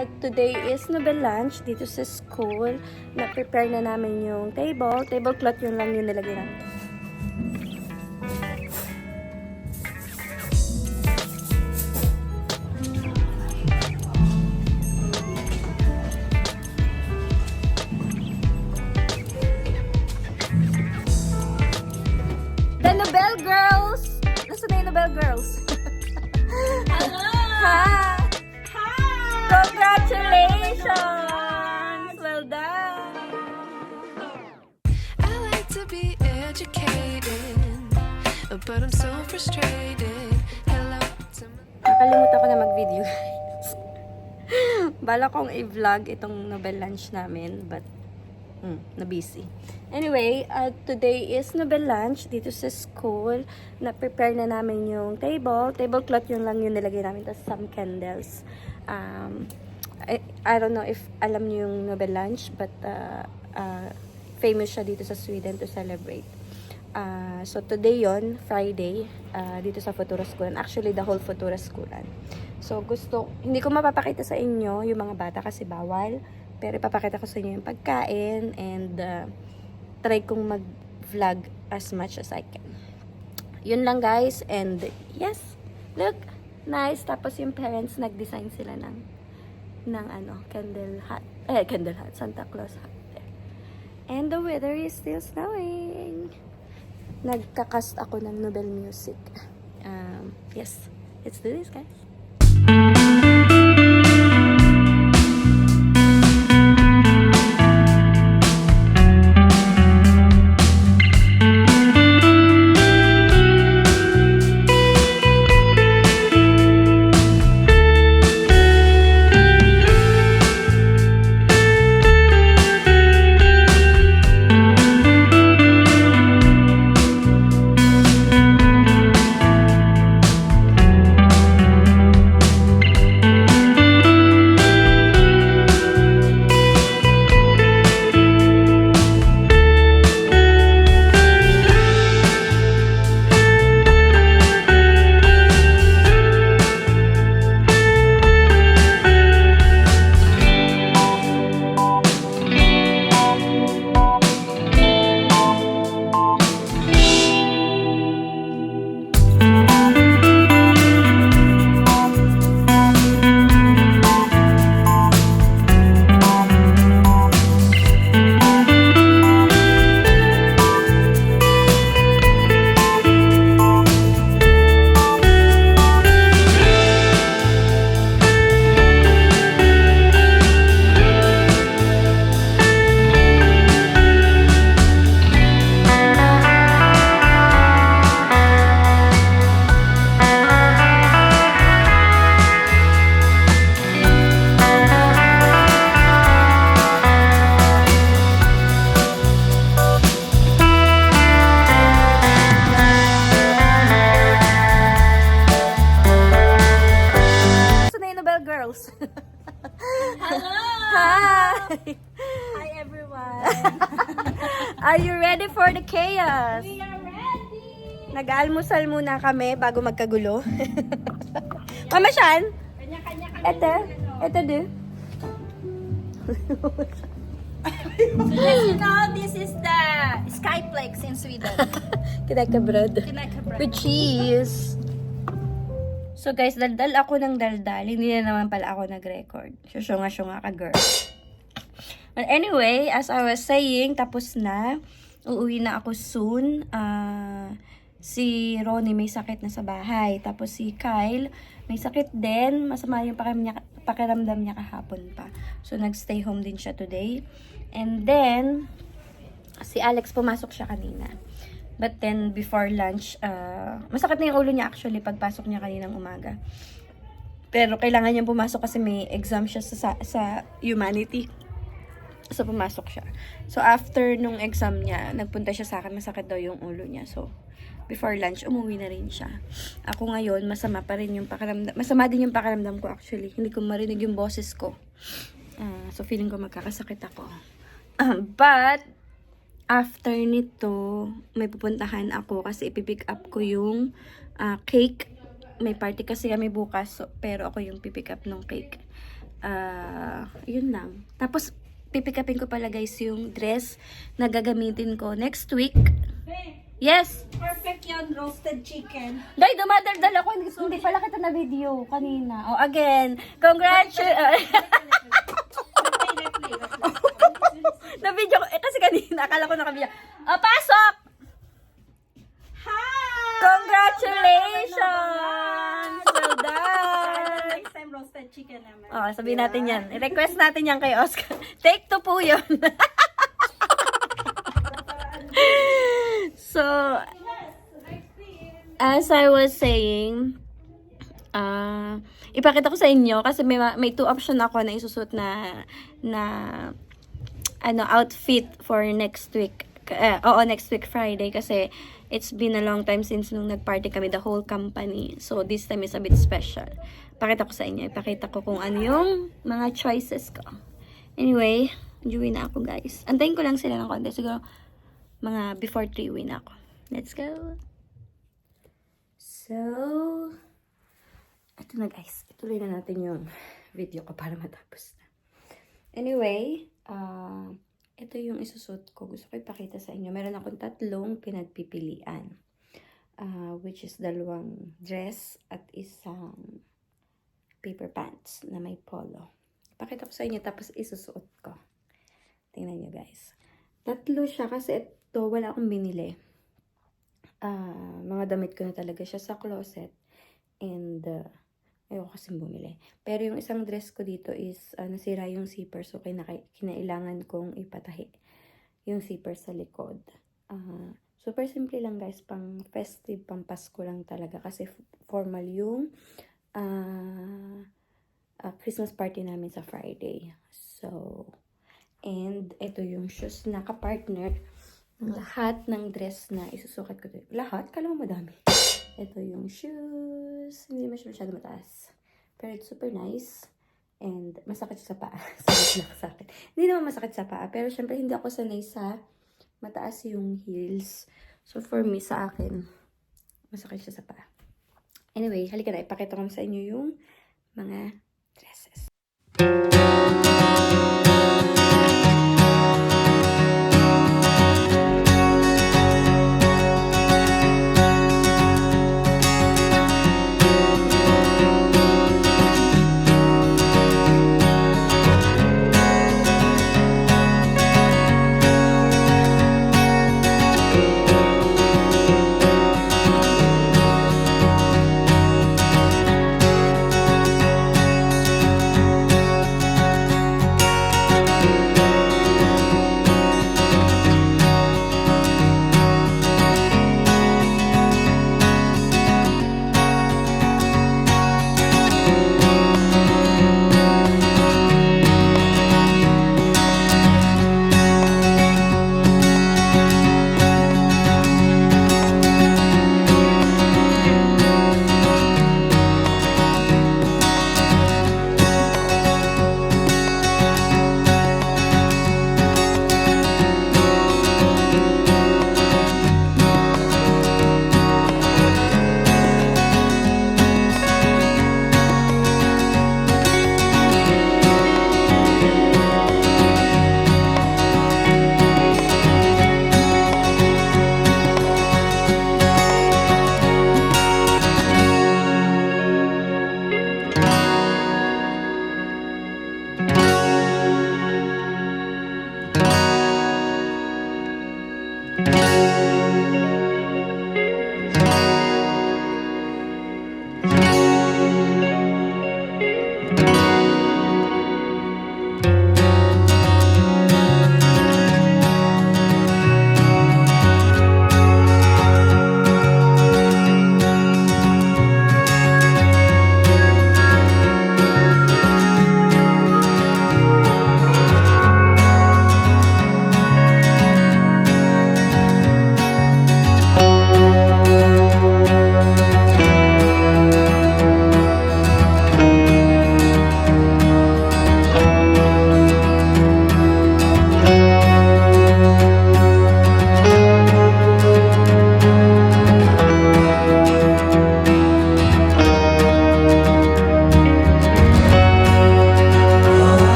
Today is Nobel lunch dito sa school. Na-prepare na namin yung tablecloth yun lang yung nilagay namin. The Nobel girls! Nasaan na yung Nobel girls? Hello! Hi! Hi! Congratulations! Well done! I like to be educated, but I'm so frustrated. Hello to my... Nakalimutan ko na mag-video, guys. Bala kong i-vlog itong Nobel lunch namin, but na-busy. Anyway, today is Nobel lunch dito sa school. Na-prepare na namin yung tablecloth yun lang yung nilagay namin, tapos some candles. I don't know if alam niyo yung Nobel lunch, but famous siya dito sa Sweden to celebrate. So today yon, Friday, dito sa Futura Schoolan. Actually, the whole Futura Schoolan. So hindi ko mapapakita sa inyo yung mga bata kasi bawal. Pero ipapakita ko sa inyo yung pagkain and try kong mag-vlog as much as I can. Yun lang guys, and yes, look, nice. Tapos yung parents nag-design sila ng candle hat, Santa Claus hat. And the weather is still snowing. Nagkakast ako ng Nobel music. Yes, let's do this guys. Girls. Hello! Hi! Hi everyone! Are you ready for the chaos? We are ready! Nag-almusal muna kami bago magkagulo. Mama Shan? Kanya-kanya kami. Ito do. So as you know, this is the Skyplex in Sweden. Kinakabrad. Kinakabrad. With cheese. So guys, daldal ako ng daldal. Hindi na naman pala ako nag-record. Syunga-syunga ka, girl. But anyway, as I was saying, tapos na. Uuwi na ako soon. Si Ronnie may sakit na sa bahay. Tapos si Kyle may sakit din. Masama yung pakiramdam niya kahapon pa. So nagstay home din siya today. And then, si Alex pumasok siya kanina. But then, before lunch, masakit na yung ulo niya actually pagpasok niya kaninang umaga. Pero kailangan niyang pumasok kasi may exam siya sa humanity. So, pumasok siya. So, after nung exam niya, nagpunta siya sa akin, masakit daw yung ulo niya. So, before lunch, umuwi na rin siya. Ako ngayon, masama pa rin yung pakiramdam. Masama din yung pakiramdam ko actually. Hindi ko marinig yung boses ko. So, feeling ko magkakasakit ako. But, after nito, may pupuntahan ako kasi ipipick up ko yung cake. May party kasi kami bukas, pero ako yung pipick up ng cake. Yun lang. Tapos, pipikapin ko pala guys yung dress na gagamitin ko next week. Hey, Yes! perfect yan, roasted chicken. Day, dumadaldal ako. Hindi pala kita na video kanina. Oh, again, congratulations! Na video ko. Kasi kanina, akala ko naka-video. Oh, pasok! Hi! Congratulations! Well done! Next time, roasted chicken naman. Oh, sabihin natin yan. I-request natin yan kay Oscar. Take 2 po yun. So, as I was saying, ipakita ko sa inyo kasi may 2 option ako na isusuot na outfit for next week. Next week Friday kasi it's been a long time since nung nag-party kami, the whole company. So, this time is a bit special. Pakita ko sa inyo. Ipakita ko kung ano yung mga choices ko. Anyway, uwi na ako guys. Antayin ko lang sila ng konti. Siguro, mga before 3 uwi na ako. Let's go! So, ito na guys. Ituloy na natin yung video ko para matapos na. Anyway, ito yung isusuot ko. Gusto ko ipakita sa inyo. Meron akong 3 pinagpipilian. Which is 2 dress at isang paper pants na may polo. Ipakita ko sa inyo tapos isusuot ko. Tingnan nyo guys. 3 siya kasi ito wala akong binili. Mga damit ko na talaga siya sa closet. And ayoko kasi bumili. Pero yung isang dress ko dito is nasira yung zipper. So, kinailangan kong ipatahi yung zipper sa likod. Super simple lang guys. Pang festive, pang Pasko lang talaga. Kasi formal yung Christmas party namin sa Friday. So, and ito yung shoes na kapartner ng lahat ng dress na isusukat ko dito. Lahat? Kala mo madami. Ito yung shoes. Hindi naman siya masyado mataas. Pero it's super nice. And masakit siya sa paa. Sakit lang sa akin. Hindi naman masakit sa paa. Pero syempre hindi ako sanay sa mataas yung heels. So for me, sa akin, masakit siya sa paa. Anyway, halika na. Ipakita ko sa inyo yung mga dresses.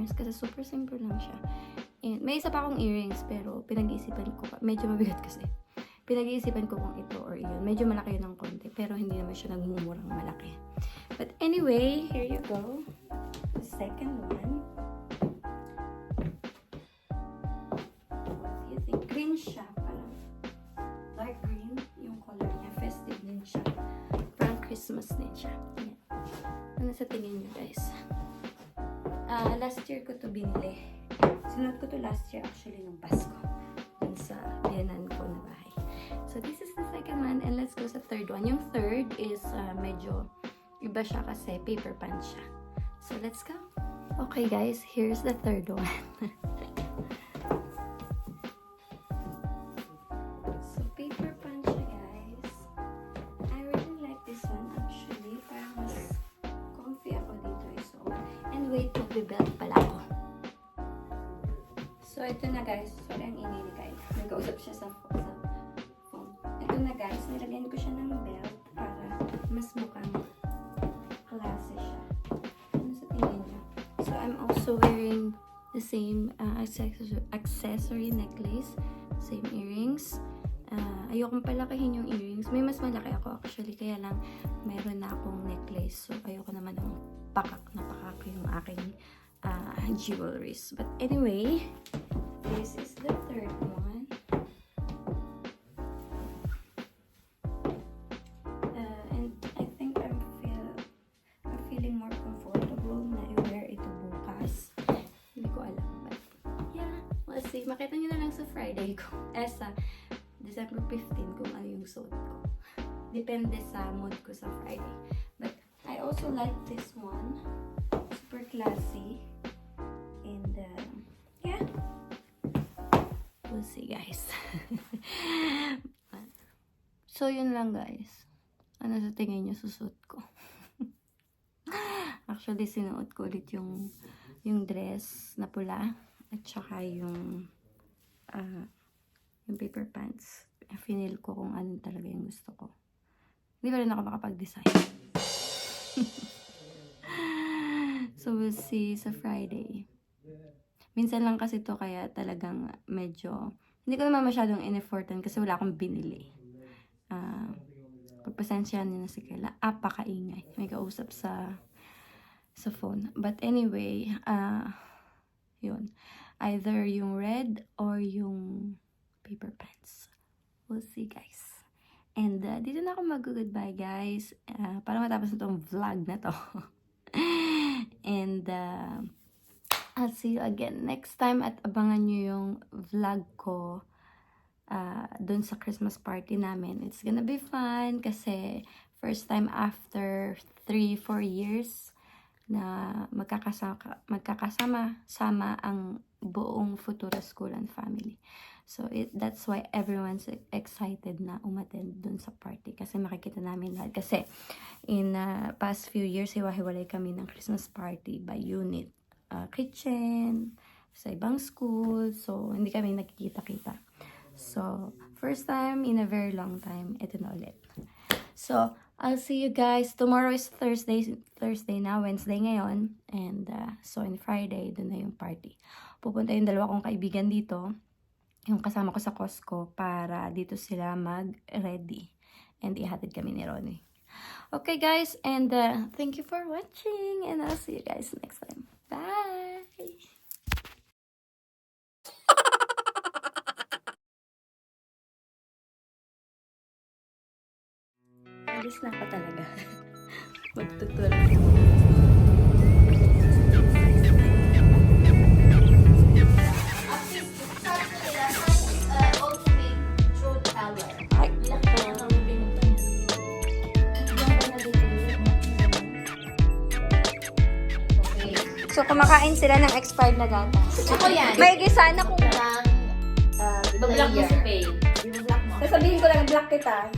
earrings kasi super simple lang siya. And may isa pa akong earrings pero pinag-iisipan ko pa. Medyo mabigat kasi. Pinag-iisipan ko kung ito or yun. Medyo malaki yun ng konti pero hindi naman siya nagmumurang malaki. But anyway, here you go. The second one. What do you think? Green siya. Parang dark green yung color niya. Festive din siya. Parang Christmas din siya. Yan. Ano sa tingin niyo guys? Last year ko to binili. Sinuot ko to last year actually nung Pasko. Dun sa biyanan ko na bahay. So this is the second one and let's go sa third one. Yung third is medyo iba siya kasi paper pants siya. So let's go. Okay guys, here's the third one. So paper pants siya guys. I really like this one actually. Parang mas comfy ako dito isuot. And wait, magbe-belt pala ako. So ito na guys. Sorry ang ingay ni Kyle. Nag-kausap siya sa phone. Ito na guys, nilagyan ko siya ng belt para mas mukhang classy siya. Ano sa tingin niyo? So I'm also wearing the same accessory necklace, same earrings. Ayokong palakihin yung earrings. May mas malaki ako actually, kaya lang meron na akong necklace. So ayoko naman ng pakak yung aking jewelries. But anyway, this is the third one. And I think I'm feeling more comfortable na i-wear ito bukas. Hindi ko alam. But yeah, we'll see. Makita nyo na lang sa Friday ko. Sa December 15 kung ano yung suot ko. Depende sa mood ko sa Friday. But I also like this one. Super classy. And yeah. We'll see guys. So yun lang guys. Ano sa tingin nyo susuot ko? Actually sinuot ko ulit yung dress na pula at saka yung paper pants. Finil ko kung ano talaga yung gusto ko. Hindi pa rin ako makapag-design. So we'll see sa Friday. Minsan lang kasi to kaya talagang medyo hindi ko naman masyadong in-effortan kasi wala akong binili. Pagpasensyahan niyo na si Kayla. Apakaingay. May kausap sa phone. But anyway, yun. Either yung red or yung paper pants. We'll see guys. And dito na ako mag-goodbye guys. Para matapos na tong vlog na to. And I'll see you again next time at abangan nyo yung vlog ko dun sa Christmas party namin. It's gonna be fun kasi first time after 3-4 years na magkakasama ang buong Futura School and family. So that's why everyone's excited na umattend dun sa party kasi makikita namin lahat. Kasi in past few years, hiwa-hiwalay kami ng Christmas party by unit. Kitchen, sa ibang school. So, hindi kami nakikita-kita. So, first time in a very long time, ito na ulit. So, I'll see you guys. Tomorrow is Thursday na, Wednesday ngayon. And so, on Friday, doon na yung party. Pupunta yung dalawa kong kaibigan dito. Yung kasama ko sa Costco para dito sila mag-ready. And ihatid kami ni Ronnie. Okay guys, and thank you for watching. And I'll see you guys next time. Bye! Alis na ako talaga. Magtuturo. So, kumakain sila ng expired na gatas. Ako yan. May gisa na kung... Ibablock mo si Faye. Sasabihin ko lang, block kita.